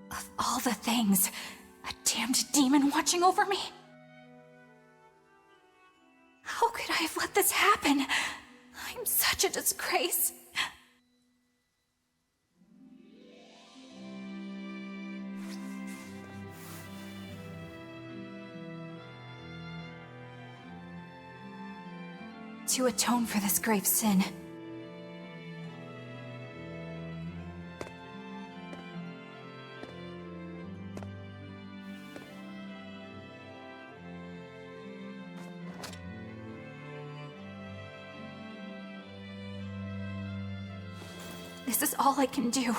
Of all the things, a damned demon watching over me? How could I have let this happen? I'm such a disgrace. To atone for this grave sin, this is all I can do.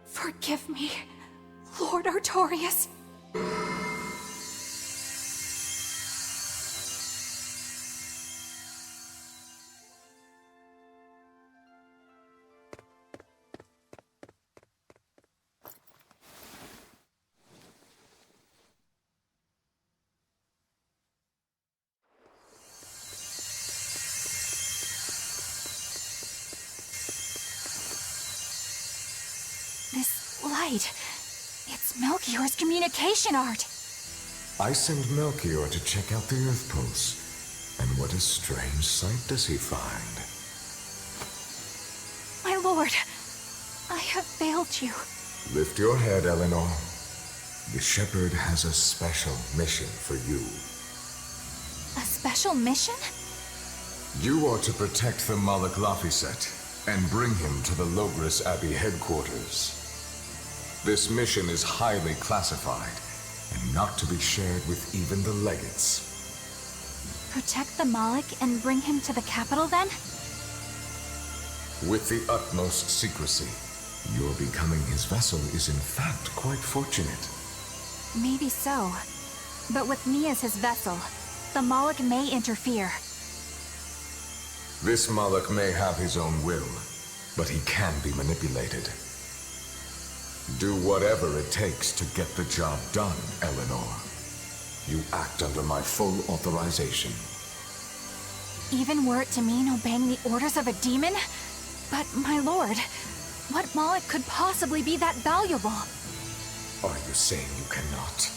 Forgive me, Lord Artorias. This light, it's Melchior's communication art. I send Melchior to check out the Earth Pulse. And what a strange sight does he find? My lord, I have failed you. Lift your head, Eleanor. The Shepherd has a special mission for you. A special mission? You are to protect the Malak Laphicet and bring him to the Logris Abbey headquarters. This mission is highly classified and not to be shared with even the legates. Protect the Malak and bring him to the capital, then? With the utmost secrecy. Your becoming his vessel is in fact quite fortunate. Maybe so. But with me as his vessel, the Malak may interfere. This Malak may have his own will, but he can be manipulated. Do whatever it takes to get the job done, Eleanor. You act under my full authorization. Even were it to mean obeying the orders of a demon? But, my lord, what Malak could possibly be that valuable? Are you saying you cannot?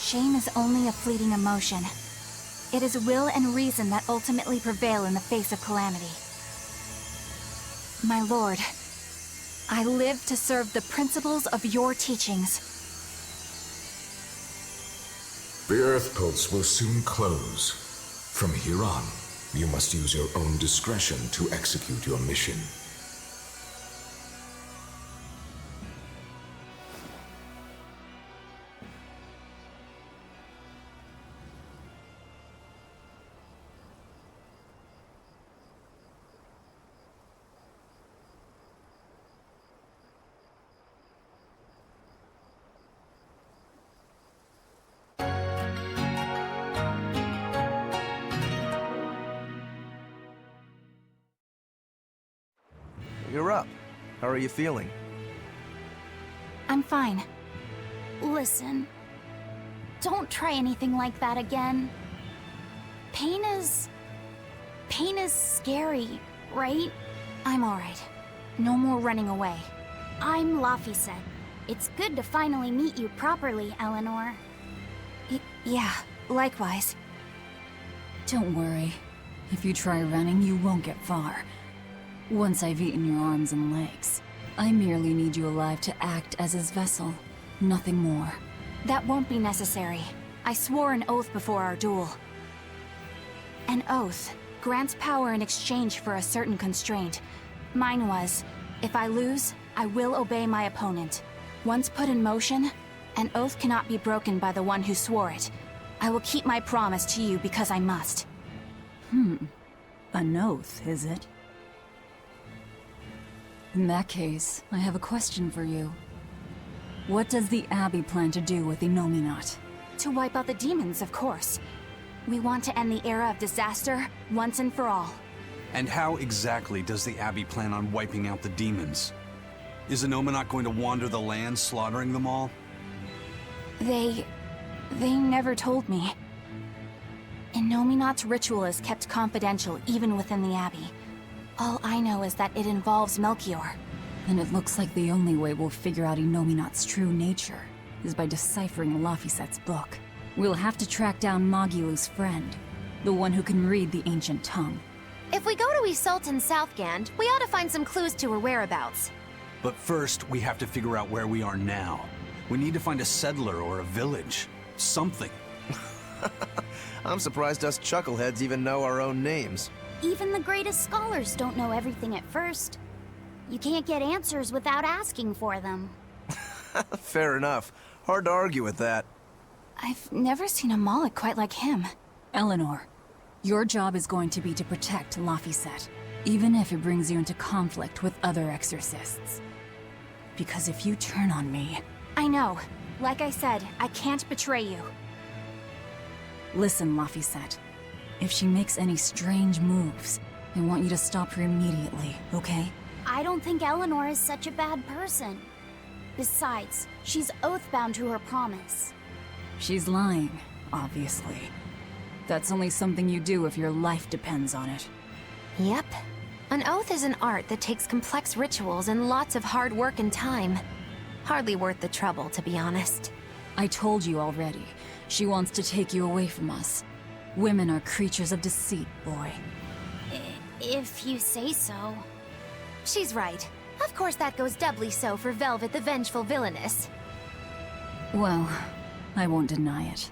Shame is only a fleeting emotion. It is will and reason that ultimately prevail in the face of calamity. My lord, I live to serve the principles of your teachings. The Earth Pulse will soon close. From here on, you must use your own discretion to execute your mission. you're up. How are you feeling? I'm fine. Listen, don't try anything like that again. Pain is scary, right? I'm alright. No more running away. I'm Laphicet. It's good to finally meet you properly, Eleanor. Yeah, likewise. Don't worry. If you try running, you won't get far. Once I've eaten your arms and legs, I merely need you alive to act as his vessel. Nothing more. That won't be necessary. I swore an oath before our duel. An oath grants power in exchange for a certain constraint. Mine was, if I lose, I will obey my opponent. Once put in motion, an oath cannot be broken by the one who swore it. I will keep my promise to you because I must. An oath, is it? In that case, I have a question for you. What does the Abbey plan to do with the Nominat? To wipe out the demons, of course. We want to end the era of disaster once and for all. And how exactly does the Abbey plan on wiping out the demons? Is the Nominat going to wander the land, slaughtering them all? They never told me. Innominat's ritual is kept confidential even within the Abbey. All I know is that it involves Melchior. And it looks like the only way we'll figure out Innominat's true nature is by deciphering Laphicet's book. We'll have to track down Magilu's friend, the one who can read the ancient tongue. If we go to Isoltan Southgand, we ought to find some clues to her whereabouts. But first, we have to figure out where we are now. We need to find a settler or a village. Something. I'm surprised us chuckleheads even know our own names. Even the greatest scholars don't know everything at first. You can't get answers without asking for them. Fair enough. Hard to argue with that. I've never seen a Moloch quite like him. Eleanor, your job is going to be to protect Laphicet, even if it brings you into conflict with other exorcists. Because if you turn on me... I know. Like I said, I can't betray you. Listen, Laphicet. If she makes any strange moves, I want you to stop her immediately, okay? I don't think Eleanor is such a bad person. Besides, she's oath-bound to her promise. She's lying, obviously. That's only something you do if your life depends on it. Yep. An oath is an art that takes complex rituals and lots of hard work and time. Hardly worth the trouble, to be honest. I told you already. She wants to take you away from us. Women are creatures of deceit, boy. If you say so. She's right. Of course that goes doubly so for Velvet the Vengeful Villainess. Well, I won't deny it.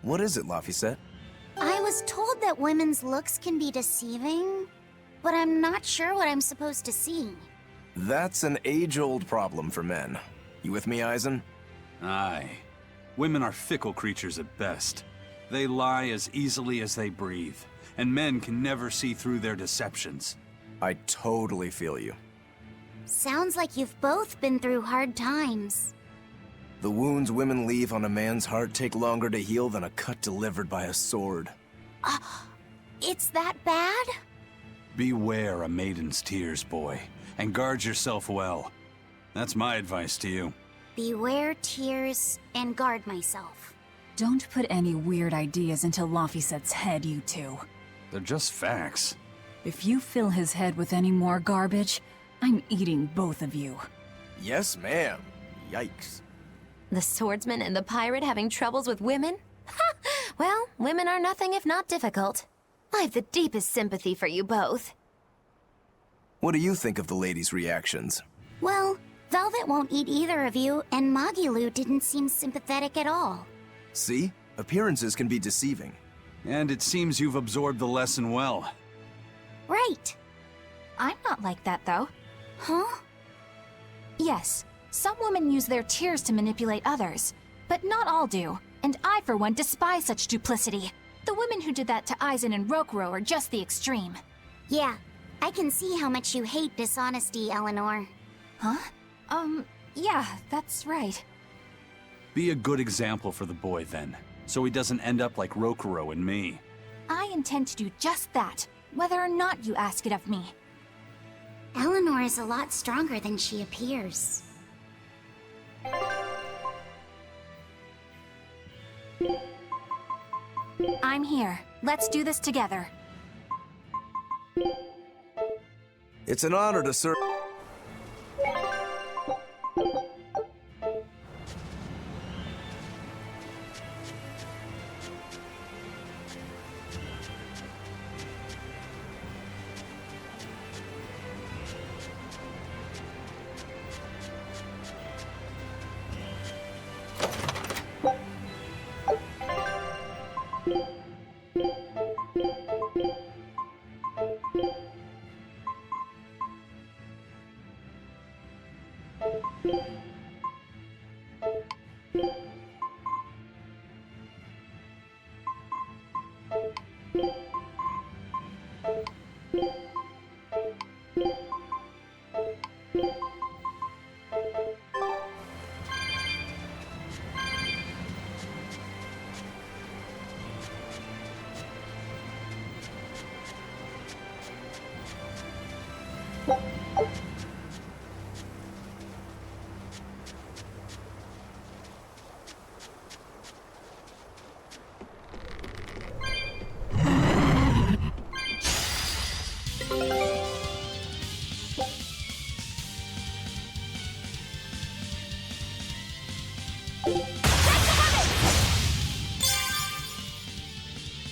What is it, Laphicet? I was told that women's looks can be deceiving, but I'm not sure what I'm supposed to see. That's an age-old problem for men. You with me, Eisen? Aye. Women are fickle creatures at best. They lie as easily as they breathe, and men can never see through their deceptions. I totally feel you. Sounds like you've both been through hard times. The wounds women leave on a man's heart take longer to heal than a cut delivered by a sword. It's that bad? Beware a maiden's tears, boy, and guard yourself well. That's my advice to you. Beware tears and guard myself. Don't put any weird ideas into Laphicet's head, you two. They're just facts. If you fill his head with any more garbage, I'm eating both of you. Yes, ma'am. Yikes. The swordsman and the pirate having troubles with women? Ha! Well, women are nothing if not difficult. I've the deepest sympathy for you both. What do you think of the ladies' reactions? Well, Velvet won't eat either of you, and Magilu didn't seem sympathetic at all. See? Appearances can be deceiving. And it seems you've absorbed the lesson well. Right. I'm not like that, though. Huh? Yes, some women use their tears to manipulate others, but not all do, and I, for one, despise such duplicity. The women who did that to Eisen and Rokuro are just the extreme. Yeah, I can see how much you hate dishonesty, Eleanor. Huh? Yeah, that's right. Be a good example for the boy, then. so he doesn't end up like Rokuro and me. I intend to do just that, whether or not you ask it of me. Eleanor is a lot stronger than she appears. I'm here. Let's do this together. It's an honor to serve.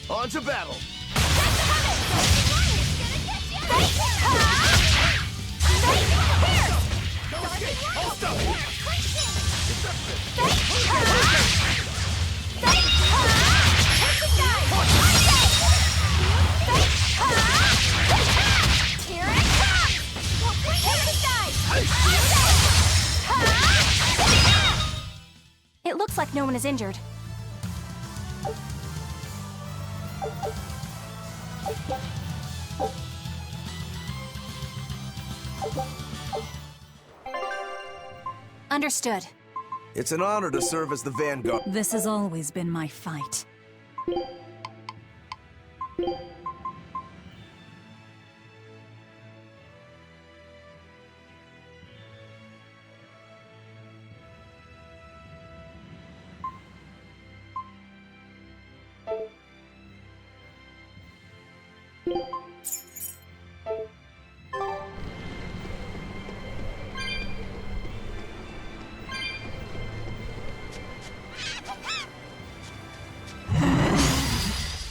On to battle! It looks like no one is injured. Understood. It's an honor to serve as the vanguard. This has always been my fight.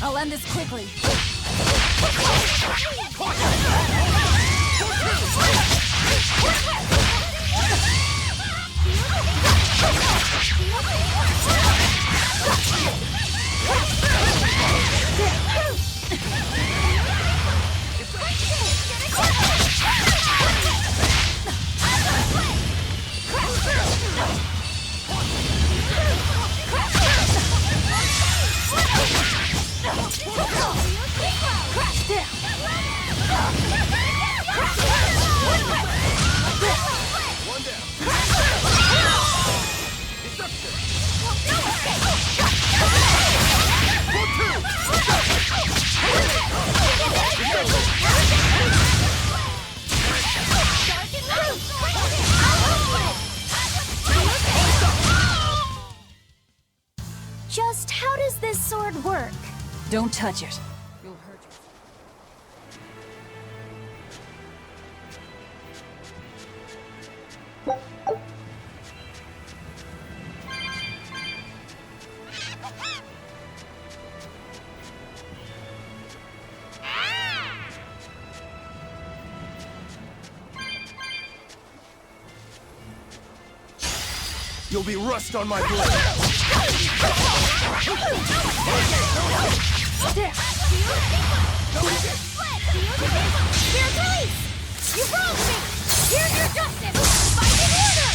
I'll end this quickly. Just how does this sword work? Don't touch it. You'll hurt yourself. You'll be rust on my blade. Here's release! You wronged me! Here's your justice! Fight in order!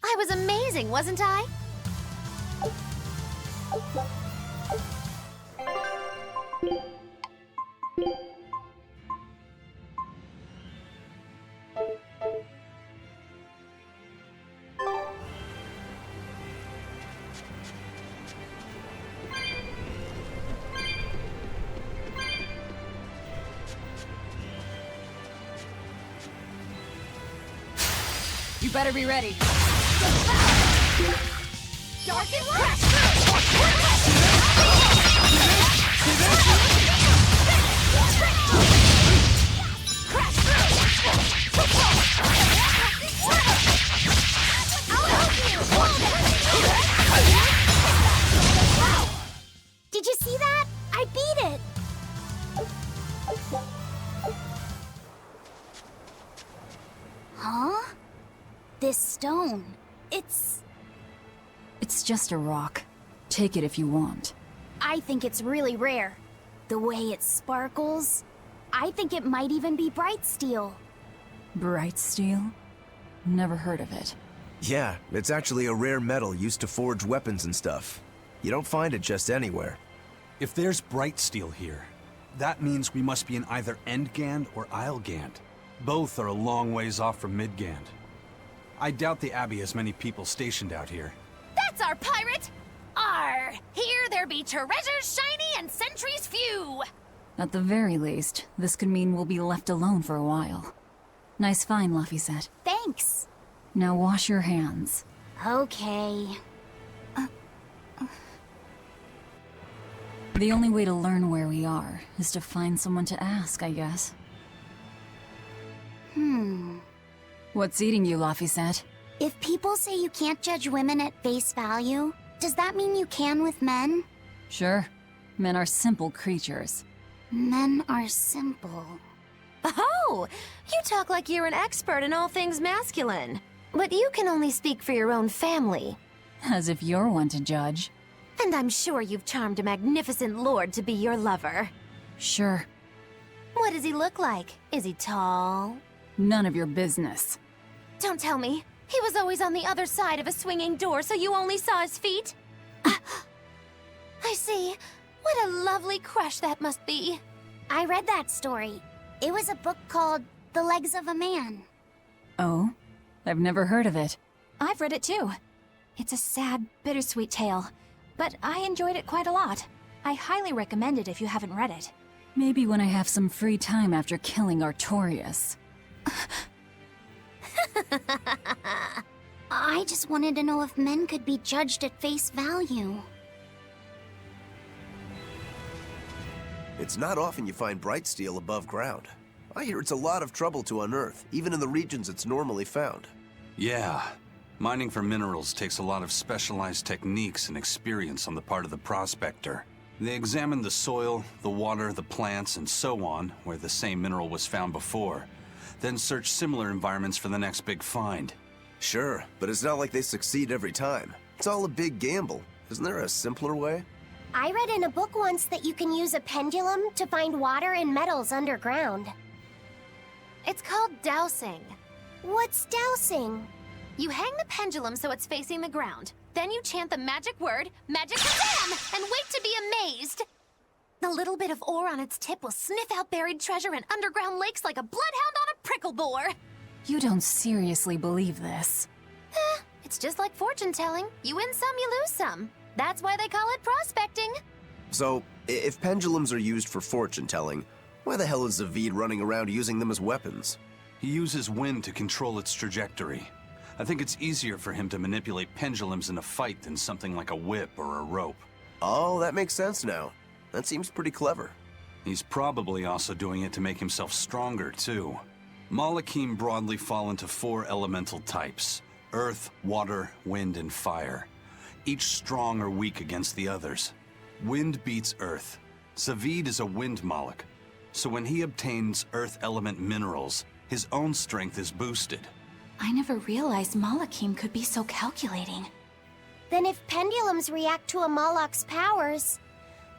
I was amazing, wasn't I? better be ready. Darkest Did you see that? I beat it! Huh? This stone. It's just a rock. Take it if you want. I think it's really rare. The way it sparkles. I think it might even be bright steel. Bright steel? Never heard of it. Yeah, it's actually a rare metal used to forge weapons and stuff. You don't find it just anywhere. If there's bright steel here, that means we must be in either Endgand or Islegand. Both are a long ways off from Midgand. I doubt the Abbey has many people stationed out here. That's our pirate! Arr! Here there be treasures shiny and sentries few! At the very least, this could mean we'll be left alone for a while. Nice find, Laphicet. Thanks. Now wash your hands. Okay. The only way to learn where we are is to find someone to ask, I guess. What's eating you, Laphicet? If people say you can't judge women at face value, does that mean you can with men? Sure. Men are simple creatures. Men are simple. Oh! You talk like you're an expert in all things masculine. But you can only speak for your own family. As if you're one to judge. And I'm sure you've charmed a magnificent lord to be your lover. Sure. What does he look like? Is he tall? None of your business. Don't tell me. He was always on the other side of a swinging door, so you only saw his feet? I see. What a lovely crush that must be. I read that story. It was a book called The Legs of a Man. Oh? I've never heard of it. I've read it too. It's a sad, bittersweet tale, but I enjoyed it quite a lot. I highly recommend it if you haven't read it. Maybe when I have some free time after killing Artorias. I just wanted to know if men could be judged at face value. It's not often you find bright steel above ground. I hear it's a lot of trouble to unearth, even in the regions it's normally found. Yeah. Mining for minerals takes a lot of specialized techniques and experience on the part of the prospector. They examine the soil, the water, the plants, and so on, where the same mineral was found before. Then search similar environments for the next big find. Sure, but it's not like they succeed every time. It's all a big gamble. Isn't there a simpler way? I read in a book once that you can use a pendulum to find water and metals underground. It's called dowsing. What's dowsing? You hang the pendulum so it's facing the ground. Then you chant the magic word, Magic Kazam, and wait to be amazed. The little bit of ore on its tip will sniff out buried treasure in underground lakes like a bloodhound on a prickle boar. You don't seriously believe this. It's just like fortune telling. You win some, you lose some. That's why they call it prospecting. So, if pendulums are used for fortune telling, why the hell is Zavid running around using them as weapons? He uses wind to control its trajectory. I think it's easier for him to manipulate pendulums in a fight than something like a whip or a rope. Oh, that makes sense now. That seems pretty clever. He's probably also doing it to make himself stronger, too. Malachim broadly fall into 4 elemental types: earth, water, wind, and fire. Each strong or weak against the others. Wind beats earth. Zavid is a wind Malach, so when he obtains earth element minerals, his own strength is boosted. I never realized Malachim could be so calculating. Then if pendulums react to a Moloch's powers,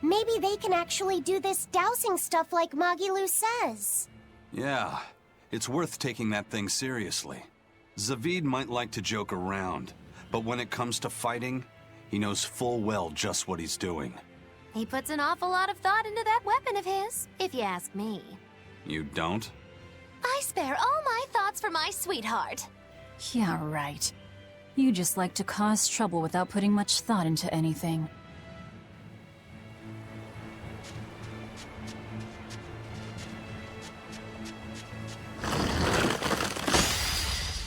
maybe they can actually do this dowsing stuff like Magilu says. Yeah, it's worth taking that thing seriously. Zavid might like to joke around, but when it comes to fighting, he knows full well just what he's doing. He puts an awful lot of thought into that weapon of his, if you ask me. You don't? I spare all my thoughts for my sweetheart. Yeah, right. You just like to cause trouble without putting much thought into anything.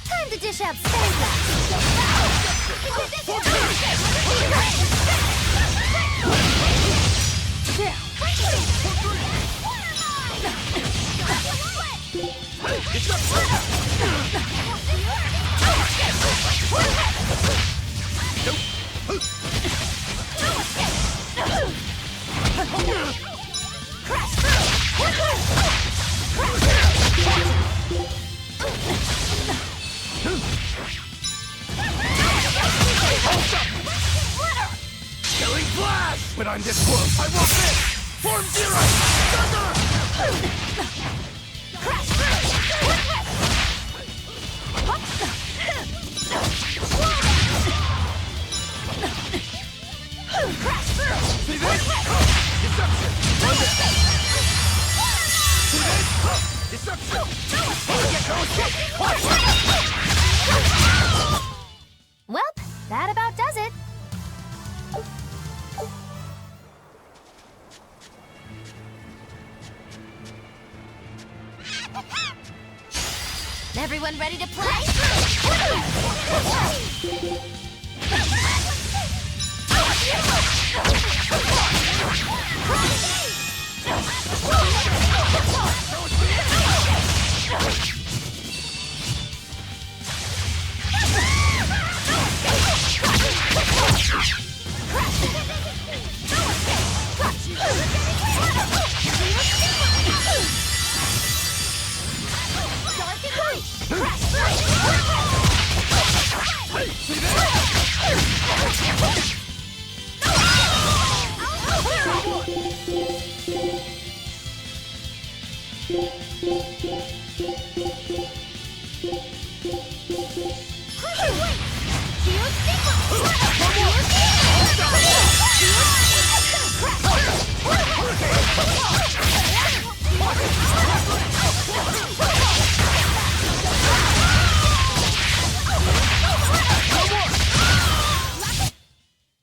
Time to dish out Killing Flash! When I'm this close, I will miss! Form Zero! Thunder! See this? Deception! Run this! See this? Deception! No escape! Well, that about does it. Everyone ready to play?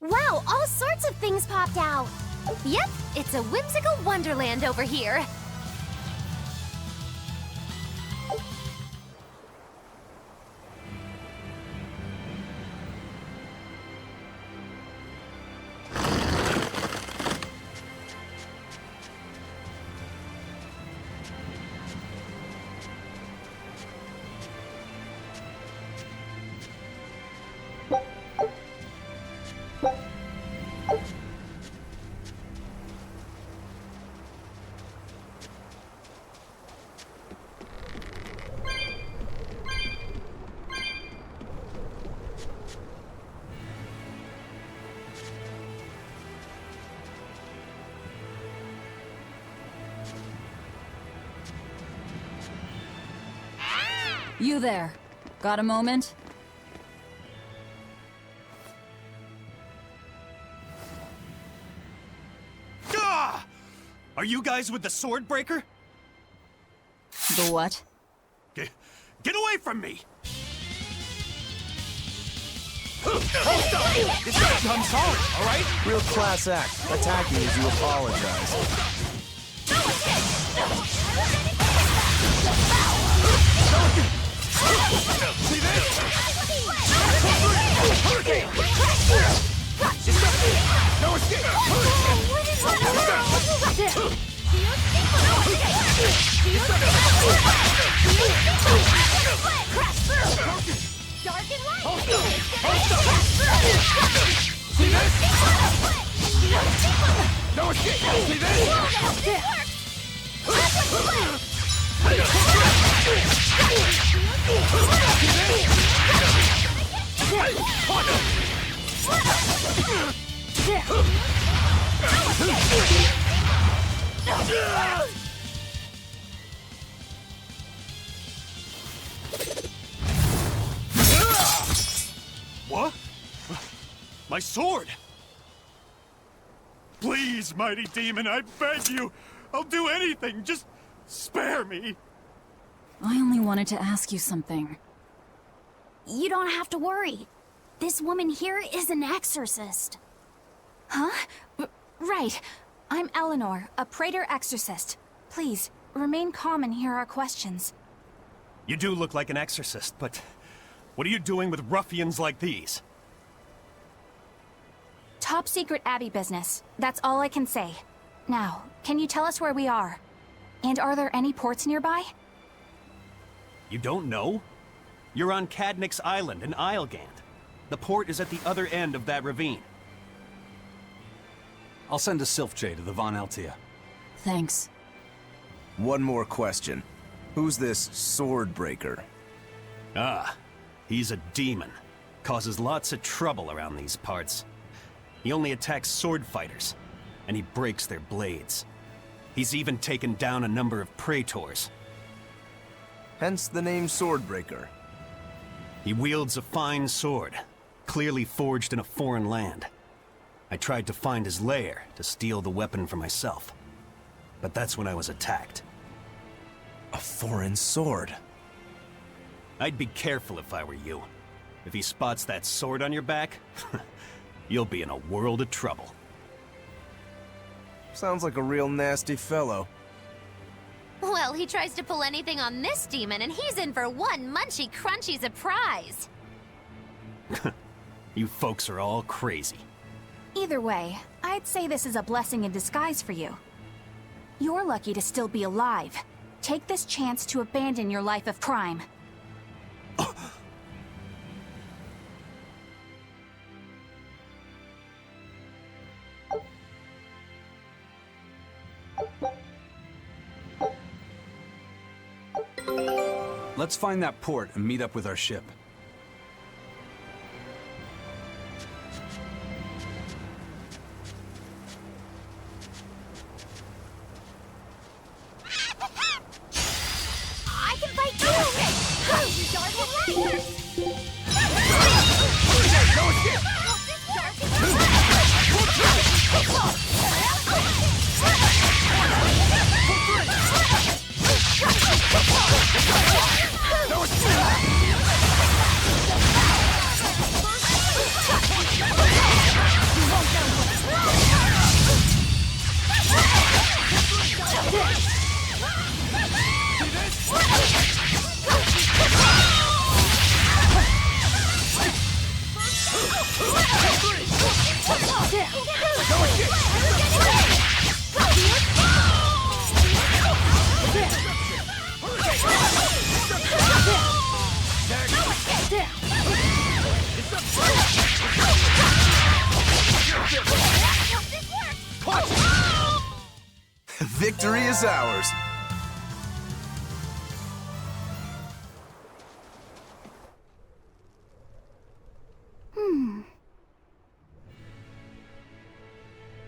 Wow, all sorts of things popped out. Yep, it's a whimsical wonderland over here. You there. Got a moment? Gah! Are you guys with the Stormbreaker? The what? Get away from me! I'm sorry, all right? Real class act. Attacking as you apologize. See this? Hurricane! No escape! Dark and light! See this? No escape! See this? What? My sword! Please, mighty demon, I beg you! I'll do anything, just spare me! I only wanted to ask you something. You don't have to worry. This woman here is an exorcist. Huh? Right. I'm Eleanor, a Praetor exorcist. Please, remain calm and hear our questions. You do look like an exorcist, but What are you doing with ruffians like these? Top secret Abbey business. That's all I can say. Now, can you tell us where we are? And are there any ports nearby? You don't know? You're on Cadnix Island in Islegand. The port is at the other end of that ravine. I'll send a Sylph-J to the Von Altia. Thanks. One more question. Who's this Stormbreaker? Ah, he's a demon. Causes lots of trouble around these parts. He only attacks sword fighters, and he breaks their blades. He's even taken down a number of praetors. Hence the name Stormbreaker. He wields a fine sword, clearly forged in a foreign land. I tried to find his lair to steal the weapon for myself. But that's when I was attacked. A foreign sword. I'd be careful if I were you. If he spots that sword on your back, you'll be in a world of trouble. Sounds like a real nasty fellow. Well, he tries to pull anything on this demon, and he's in for one munchy, crunchy surprise. You folks are all crazy. Either way, I'd say this is a blessing in disguise for you. You're lucky to still be alive. Take this chance to abandon your life of crime. Let's find that port and meet up with our ship. I can fight too! Victory is ours.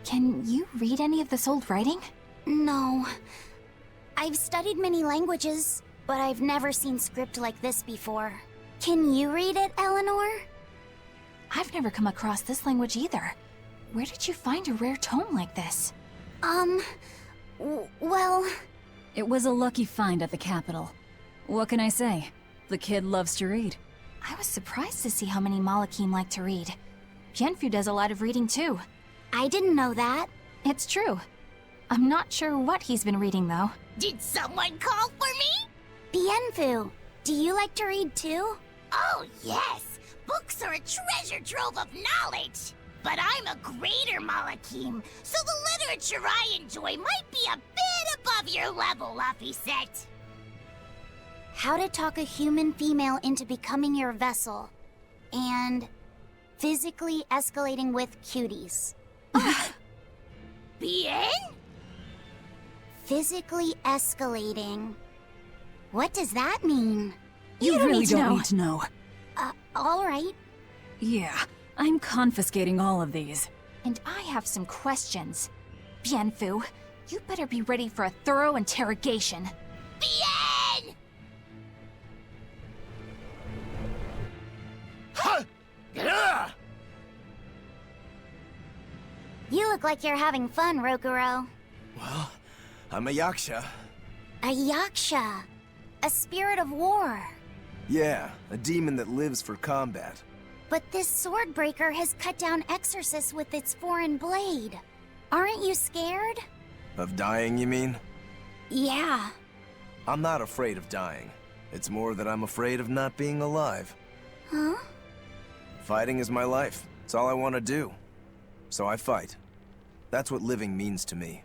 Can you read any of this old writing? No. I've studied many languages, but I've never seen script like this before. Can you read it, Eleanor? I've never come across this language either. Where did you find a rare tome like this? Well... It was a lucky find at the capital. What can I say? The kid loves to read. I was surprised to see how many Malakim like to read. Bienfu does a lot of reading too. I didn't know that. It's true. I'm not sure what he's been reading though. Did someone call for me? Bienfu, do you like to read too? Oh, yes. Books are a treasure trove of knowledge. But I'm a greater Malakim, so the literature I enjoy might be a bit above your level, Laphicet. How to talk a human female into becoming your vessel. And physically escalating with cuties. Bien? Physically escalating. What does that mean? You don't really need to don't know. need to know. Alright. Yeah, I'm confiscating all of these. And I have some questions. Bienfu, you better be ready for a thorough interrogation. Bien! You look like you're having fun, Rokuro. Well, I'm a yaksha. A yaksha. A spirit of war. Yeah, a demon that lives for combat. But this Stormbreaker has cut down exorcists with its foreign blade. Aren't you scared? Of dying, you mean? Yeah. I'm not afraid of dying. It's more that I'm afraid of not being alive. Huh? Fighting is my life. It's all I want to do. So I fight. That's what living means to me.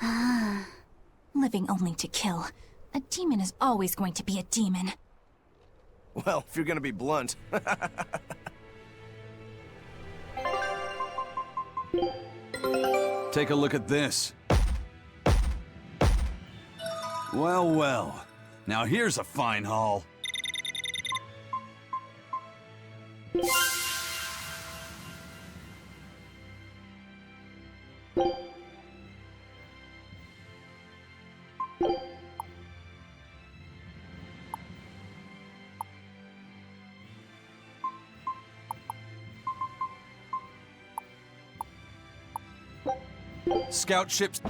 Ah. Living only to kill. A demon is always going to be a demon. Well, if you're gonna be blunt. Take a look at this. Well, well. Now here's a fine haul. Scout ships.